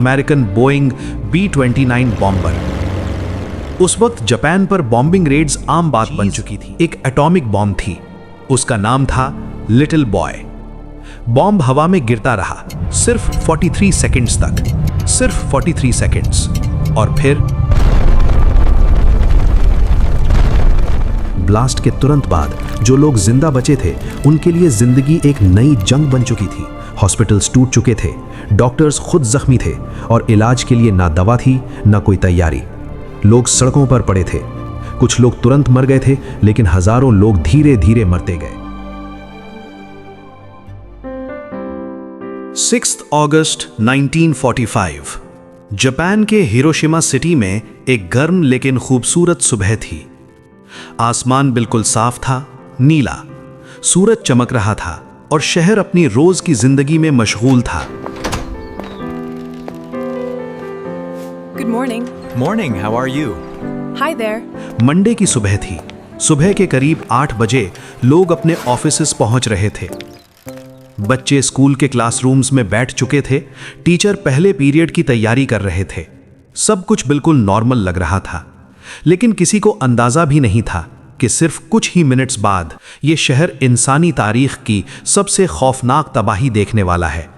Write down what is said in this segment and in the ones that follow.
American Boeing B-29 bomber. उस वक्त Japan पर बॉम्बिंग रेड्स आम बात बन चुकी थी। एक एटॉमिक बॉम्ब थी, उसका नाम था लिटिल बॉय। बॉम्ब हवा में गिरता रहा सिर्फ 43 सेकंड्स तक, सिर्फ 43 सेकंड्स, और फिर ब्लास्ट के तुरंत बाद जो लोग जिंदा बचे थे उनके लिए जिंदगी एक नई जंग बन चुकी थी। हॉस्पिटल्स टूट चुके थे, डॉक्टर्स खुद जख्मी थे और इलाज के लिए ना दवा थी ना कोई तैयारी। लोग सड़कों पर पड़े थे, कुछ लोग तुरंत मर गए थे, लेकिन हजारों लोग धीरे धीरे मरते गए। 6 अगस्त 1945 जापान के हिरोशिमा सिटी में एक गर्म लेकिन खूबसूरत सुबह थी। आसमान बिल्कुल साफ था, नीला, सूरज चमक रहा था और शहर अपनी रोज की जिंदगी में मशगूल था। Good morning. Morning, how are you? Hi there. Monday की सुबह थी। सुबह के करीब 8 बजे लोग अपने ऑफिसेस पहुंच रहे थे। बच्चे स्कूल के क्लासरूम्स में बैठ चुके थे, टीचर पहले पीरियड की तैयारी कर रहे थे। सब कुछ बिल्कुल नॉर्मल लग रहा था, लेकिन किसी को अंदाजा भी नहीं था कि सिर्फ कुछ ही मिनट्स बाद यह शहर इंसानी तारीख की सबसे खौफनाक तबाही देखने वाला है।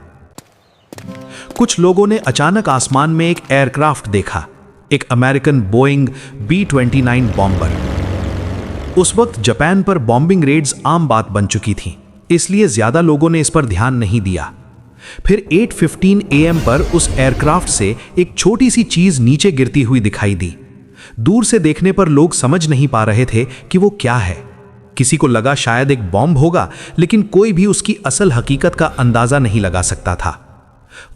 कुछ लोगों ने अचानक आसमान में एक एयरक्राफ्ट देखा, एक अमेरिकन बोइंग B-29 बॉम्बर। उस वक्त जापान पर बॉम्बिंग रेड्स आम बात बन चुकी थीं, इसलिए ज्यादा लोगों ने इस पर ध्यान नहीं दिया। फिर 8:15 AM पर उस एयरक्राफ्ट से एक छोटी सी चीज नीचे गिरती हुई दिखाई दी। दूर से देखने पर लोग समझ नहीं पा रहे थे कि वो क्या है। किसी को लगा शायद एक बॉम्ब होगा, लेकिन कोई भी उसकी असल हकीकत का अंदाजा नहीं लगा सकता था।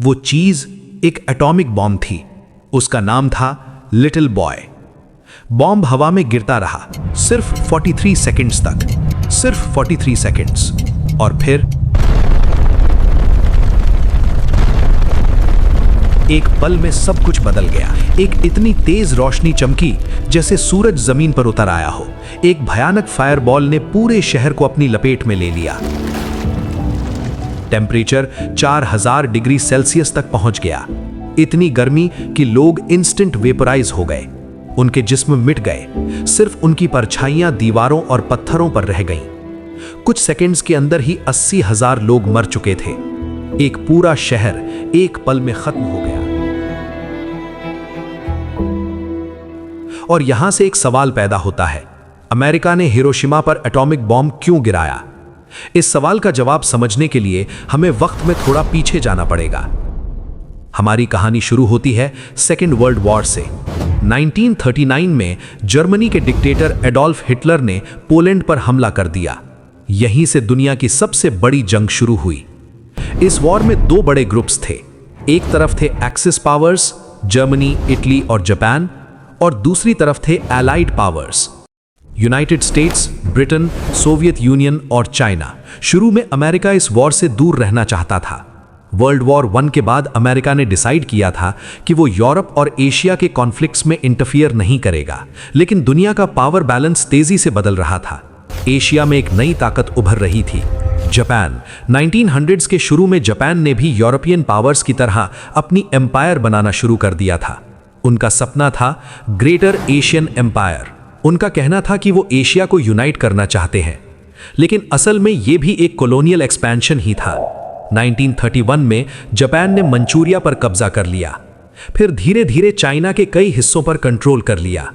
वो चीज एक एटॉमिक बॉम्ब थी, उसका नाम था लिटिल बॉय। बॉम्ब हवा में गिरता रहा सिर्फ 43 सेकंड्स तक, सिर्फ 43 सेकंड्स, और फिर एक पल में सब कुछ बदल गया। एक इतनी तेज रोशनी चमकी जैसे सूरज जमीन पर उतर आया हो। एक भयानक फायरबॉल ने पूरे शहर को अपनी लपेट में ले लिया। टेम्परेचर 4000 डिग्री सेल्सियस तक पहुंच गया। इतनी गर्मी कि लोग इंस्टेंट वेपराइज हो गए, उनके जिस्म मिट गए, सिर्फ उनकी परछाइयां दीवारों और पत्थरों पर रह गईं। कुछ सेकंड्स के अंदर ही 80,000 लोग मर चुके थे। एक पूरा शहर एक पल में खत्म हो गया। और यहां से एक सवाल पैदा होता है, अमेरिका ने हिरोशिमा पर एटॉमिक बॉम्ब क्यों गिराया? इस सवाल का जवाब समझने के लिए हमें वक्त में थोड़ा पीछे जाना पड़ेगा। हमारी कहानी शुरू होती है सेकेंड वर्ल्ड वॉर से। 1939 में जर्मनी के डिक्टेटर एडोल्फ हिटलर ने पोलैंड पर हमला कर दिया। यहीं से दुनिया की सबसे बड़ी जंग शुरू हुई। इस वॉर में 2 बड़े ग्रुप्स थे। एक तरफ थे एक्सिस पावर्स, जर्मनी, इटली और जापान, और दूसरी तरफ थे allied powers, United states, Britain, Soviet union और चाइना। शुरू में अमेरिका इस वॉर से दूर रहना चाहता था। वर्ल्ड वॉर 1 के बाद अमेरिका ने डिसाइड किया था कि वो यूरोप और एशिया के कॉन्फ्लिक्ट्स में इंटरफियर नहीं करेगा, लेकिन दुनिया का पावर बैलेंस तेजी से बदल रहा था। एशिया में एक नई ताकत उभर रही थी, जापान। 1900s के शुरू में जापान ने भी यूरोपियन पावर्स की तरह अपनी एम्पायर बनाना शुरू कर दिया था। उनका सपना था ग्रेटर एशियन एम्पायर। उनका कहना था कि वो एशिया को यूनाइट करना चाहते हैं, लेकिन असल में ये भी एक कॉलोनियल एक्सपेंशन ही था। 1931 में जापान ने मंचूरिया पर कब्जा कर लिया, फिर धीरे धीरे चाइना के कई हिस्सों पर कंट्रोल कर लिया।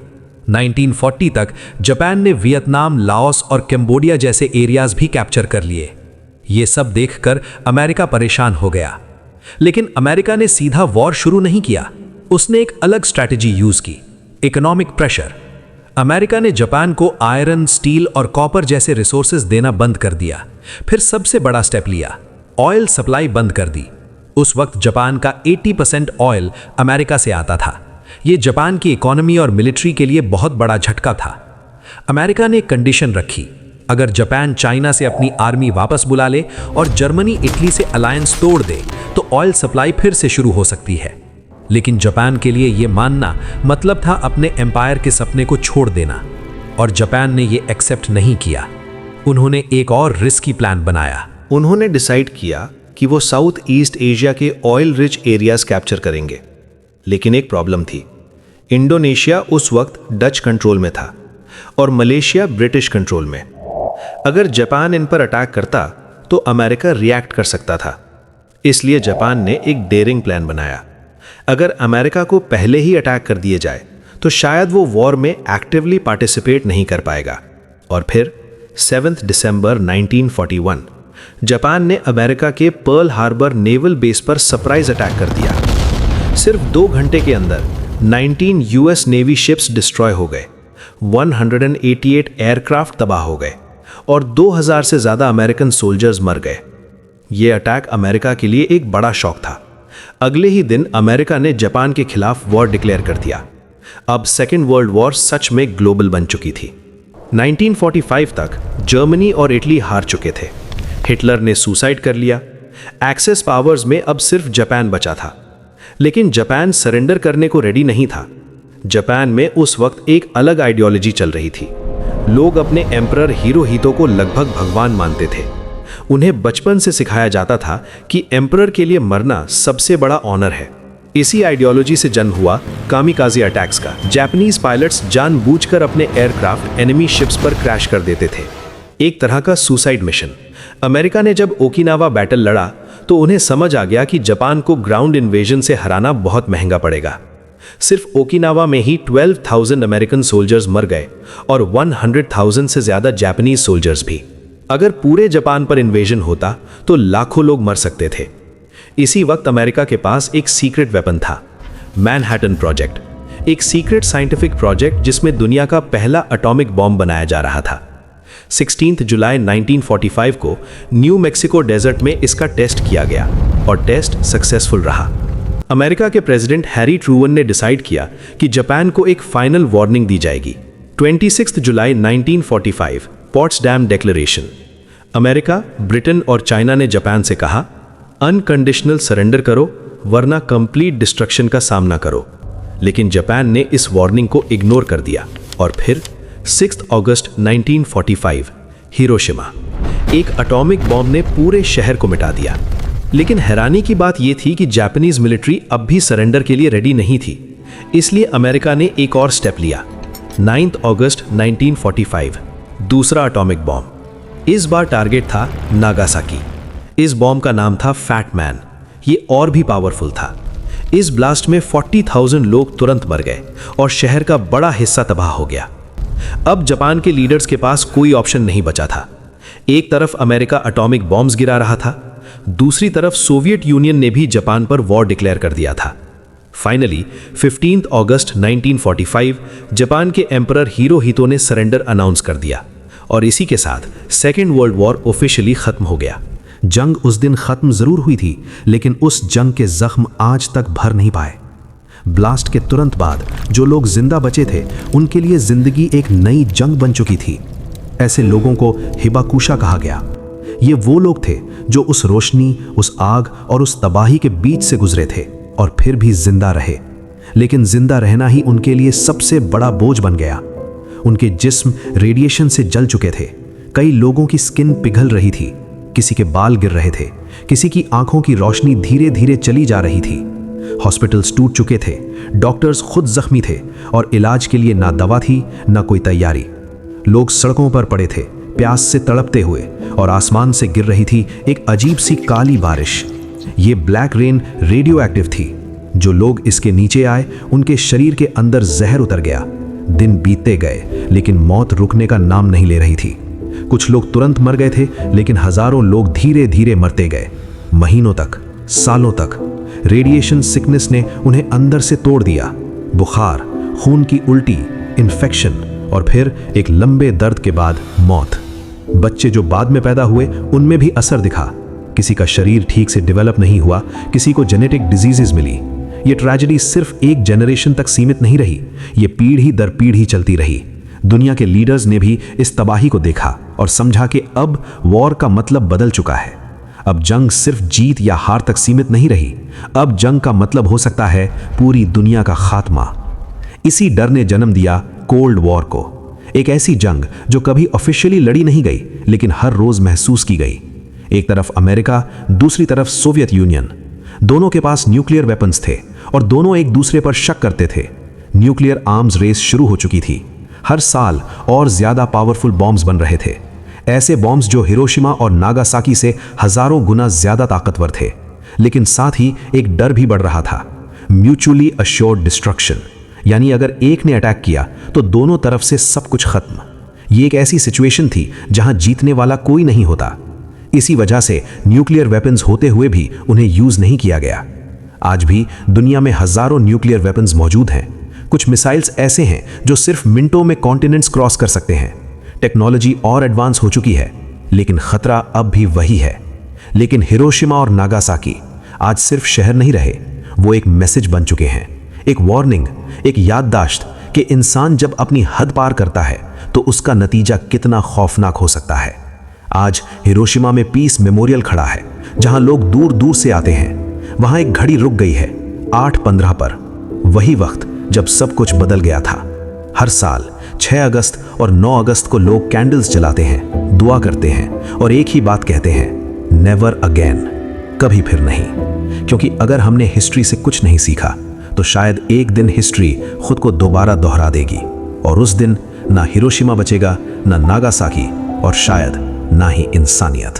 1940 तक जापान ने वियतनाम, लाओस और कंबोडिया जैसे एरियाज भी कैप्चर कर लिए। ये सब देखकर अमेरिका परेशान हो गया, लेकिन अमेरिका ने सीधा वॉर शुरू नहीं किया। उसने एक अलग स्ट्रैटेजी यूज की, इकोनॉमिक प्रेशर। अमेरिका ने जापान को आयरन, स्टील और कॉपर जैसे रिसोर्सेज देना बंद कर दिया। फिर सबसे बड़ा स्टेप लिया, ऑयल सप्लाई बंद कर दी। उस वक्त जापान का 80% ऑयल अमेरिका से आता था। यह जापान की इकोनॉमी और मिलिट्री के लिए बहुत बड़ा झटका था। अमेरिका ने एक कंडीशन रखी, अगर जापान चाइना से अपनी आर्मी वापस बुला ले और जर्मनी इटली से अलायंस तोड़ दे तो ऑयल सप्लाई फिर से शुरू हो सकती है। लेकिन जापान के लिए यह मानना मतलब था अपने एम्पायर के सपने को छोड़ देना, और जापान ने यह एक्सेप्ट नहीं किया। उन्होंने एक और रिस्की प्लान बनाया। उन्होंने डिसाइड किया कि वो साउथ ईस्ट एशिया के ऑयल रिच एरियाज कैप्चर करेंगे। लेकिन एक प्रॉब्लम थी। इंडोनेशिया उस वक्त डच कंट्रोल में था और मलेशिया ब्रिटिश कंट्रोल में। अगर जापान इन पर अटैक करता तो अमेरिका रिएक्ट कर सकता था। इसलिए जापान ने एक डेयरिंग प्लान बनाया। अगर अमेरिका को पहले ही अटैक कर दिए जाए तो शायद वो वॉर में एक्टिवली पार्टिसिपेट नहीं कर पाएगा। और फिर 7 दिसंबर 1941 जापान ने अमेरिका के पर्ल हार्बर नेवल बेस पर सरप्राइज अटैक कर दिया। सिर्फ 2 घंटे के अंदर 19 यूएस नेवी शिप्स डिस्ट्रॉय हो गए, 188 एयरक्राफ्ट तबाह हो गए और 2000 से ज़्यादा अमेरिकन सोल्जर्स मर गए। ये अटैक अमेरिका के लिए एक बड़ा शॉक था। अगले ही दिन अमेरिका ने जापान के खिलाफ वॉर डिक्लेयर कर दिया। अब सेकेंड वर्ल्ड वॉर सच में ग्लोबल बन चुकी थी। 1945 तक जर्मनी और इटली हार चुके थे। हिटलर ने सुसाइड कर लिया। एक्सेस पावर्स में अब सिर्फ जापान बचा था। लेकिन जापान सरेंडर करने को रेडी नहीं था। जापान में उस वक्त एक अलग आइडियोलॉजी चल रही थी। लोग अपने एम्परर हिरोहितो को लगभग भगवान मानते थे। उन्हें बचपन से सिखाया जाता था कि एम्परर के लिए मरना सबसे बड़ा ऑनर है। इसी आइडियोलॉजी से जन्म हुआ कामिकाज़े अटैक्स का। जापानीज पायलट्स जानबूझकर अपने एयरक्राफ्ट एनिमी शिप्स पर क्रैश कर देते थे, एक तरह का सुसाइड मिशन। अमेरिका ने जब ओकिनावा बैटल लड़ा तो उन्हें समझ आ गया कि जापान को ग्राउंड इन्वेजन से हराना बहुत महंगा पड़ेगा। सिर्फ ओकिनावा में ही 12,000 अमेरिकन सोल्जर्स मर गए और 100,000 से ज़्यादा जापानीज सोल्जर्स भी। अगर पूरे जापान पर इन्वेजन होता तो लाखों लोग मर सकते थे। इसी वक्त अमेरिका के पास एक सीक्रेट वेपन था, मैनहट्टन प्रोजेक्ट, एक सीक्रेट साइंटिफिक प्रोजेक्ट जिसमें दुनिया का पहला एटॉमिक बॉम्ब बनाया जा रहा था। 16 जुलाई 1945 को न्यू मैक्सिको डेजर्ट में इसका टेस्ट किया गया और टेस्ट सक्सेसफुल रहा। अमेरिका के प्रेसिडेंट हैरी ट्रूमन ने डिसाइड किया कि जापान को एक फाइनल वार्निंग दी जाएगी। 26 जुलाई 1945 पोट्सडैम डिक्लेरेशन। अमेरिका, ब्रिटेन और चाइना ने जापान से कहा, अनकंडीशनल सरेंडर करो वरना कंप्लीट डिस्ट्रक्शन का सामना करो। लेकिन जापान ने इस वार्निंग को इग्नोर कर दिया और फिर 6 अगस्त 1945 हिरोशिमा, एक एटॉमिक बॉम्ब ने पूरे शहर को मिटा दिया। लेकिन हैरानी की बात यह थी कि जापानीज मिलिट्री अब भी सरेंडर के लिए रेडी नहीं थी। इसलिए अमेरिका ने एक और स्टेप लिया। 9 अगस्त 1945 दूसरा एटॉमिक बॉम्ब। इस बार टारगेट था नागासाकी। इस बॉम्ब का नाम था फैट मैन। ये और भी पावरफुल था। इस ब्लास्ट में 40,000 लोग तुरंत मर गए और शहर का बड़ा हिस्सा तबाह हो गया। अब जापान के लीडर्स के पास कोई ऑप्शन नहीं बचा था। एक तरफ अमेरिका एटॉमिक बॉम्ब्स गिरा रहा था, दूसरी तरफ सोवियत यूनियन ने भी जापान पर वॉर डिक्लेयर कर दिया था। फाइनली 15 अगस्त 1945 जापान के एम्परर हिरोहितो ने सरेंडर अनाउंस कर दिया और इसी के साथ सेकेंड वर्ल्ड वॉर ऑफिशियली खत्म हो गया। जंग उस दिन खत्म जरूर हुई थी, लेकिन उस जंग के जख्म आज तक भर नहीं पाए। ब्लास्ट के तुरंत बाद जो लोग जिंदा बचे थे उनके लिए जिंदगी एक नई जंग बन चुकी थी। ऐसे लोगों को हिबाकुशा कहा गया। ये वो लोग थे जो उस रोशनी, उस आग और उस तबाही के बीच से गुजरे थे और फिर भी जिंदा रहे। लेकिन जिंदा रहना ही उनके लिए सबसे बड़ा बोझ बन गया। उनके जिस्म रेडिएशन से जल चुके थे। कई लोगों की स्किन पिघल रही थी, किसी के बाल गिर रहे थे, किसी की आंखों की रोशनी धीरे धीरे चली जा रही थी। हॉस्पिटल्स टूट चुके थे, डॉक्टर्स खुद जख्मी थे और इलाज के लिए ना दवा थी ना कोई तैयारी। लोग सड़कों पर पड़े थे, प्यास से तड़पते हुए, और आसमान से गिर रही थी एक अजीब सी काली बारिश। ये ब्लैक रेन रेडियो एक्टिव थी। जो लोग इसके नीचे आए उनके शरीर के अंदर जहर उतर गया। दिन बीतते गए लेकिन मौत रुकने का नाम नहीं ले रही थी। कुछ लोग तुरंत मर गए थे, लेकिन हजारों लोग धीरे धीरे मरते गए। महीनों तक, सालों तक रेडिएशन सिकनेस ने उन्हें अंदर से तोड़ दिया। बुखार, खून की उल्टी, इन्फेक्शन और फिर एक लंबे दर्द के बाद मौत। बच्चे जो बाद में पैदा हुए उनमें भी असर दिखा। किसी का शरीर ठीक से डेवलप नहीं हुआ, किसी को जेनेटिक डिजीजेस मिली। ये ट्रेजेडी सिर्फ एक जनरेशन तक सीमित नहीं रही, ये पीढ़ी दर पीढ़ी चलती रही। दुनिया के लीडर्स ने भी इस तबाही को देखा और समझा कि अब वॉर का मतलब बदल चुका है। अब जंग सिर्फ जीत या हार तक सीमित नहीं रही, अब जंग का मतलब हो सकता है पूरी दुनिया का खात्मा। इसी डर ने जन्म दिया कोल्ड वॉर को, एक ऐसी जंग जो कभी ऑफिशियली लड़ी नहीं गई लेकिन हर रोज महसूस की गई। एक तरफ अमेरिका, दूसरी तरफ सोवियत यूनियन। दोनों के पास न्यूक्लियर वेपन्स थे और दोनों एक दूसरे पर शक करते थे। न्यूक्लियर आर्म्स रेस शुरू हो चुकी थी। हर साल और ज्यादा पावरफुल बॉम्ब्स बन रहे थे, ऐसे बॉम्ब्स जो हिरोशिमा और नागासाकी से हजारों गुना ज्यादा ताकतवर थे। लेकिन साथ ही एक डर भी बढ़ रहा था, म्यूचुअली अश्योर्ड डिस्ट्रक्शन, यानी अगर एक ने अटैक किया तो दोनों तरफ से सब कुछ खत्म। ये एक ऐसी सिचुएशन थी जहां जीतने वाला कोई नहीं होता। इसी वजह से न्यूक्लियर वेपन्स होते हुए भी उन्हें यूज नहीं किया गया। आज भी दुनिया में हजारों न्यूक्लियर वेपन्स मौजूद हैं। कुछ मिसाइल्स ऐसे हैं जो सिर्फ मिनटों में कॉन्टिनेंट्स क्रॉस कर सकते हैं। टेक्नोलॉजी और एडवांस हो चुकी है, लेकिन खतरा अब भी वही है। लेकिन हिरोशिमा और नागासाकी आज सिर्फ शहर नहीं रहे, वो एक मैसेज बन चुके हैं, एक वार्निंग, एक याददाश्त कि इंसान जब अपनी हद पार करता है तो उसका नतीजा कितना खौफनाक हो सकता है। आज हिरोशिमा में पीस मेमोरियल खड़ा है, जहां लोग दूर दूर से आते हैं। वहां एक घड़ी रुक गई है 8:15 पर, वही वक्त जब सब कुछ बदल गया था। हर साल 6 अगस्त और 9 अगस्त को लोग कैंडल्स जलाते हैं, दुआ करते हैं और एक ही बात कहते हैं, नेवर अगेन, कभी फिर नहीं। क्योंकि अगर हमने हिस्ट्री से कुछ नहीं सीखा तो शायद एक दिन हिस्ट्री खुद को दोबारा दोहरा देगी, और उस दिन ना हिरोशिमा बचेगा, ना नागासाकी, और शायद ना ही इंसानियत।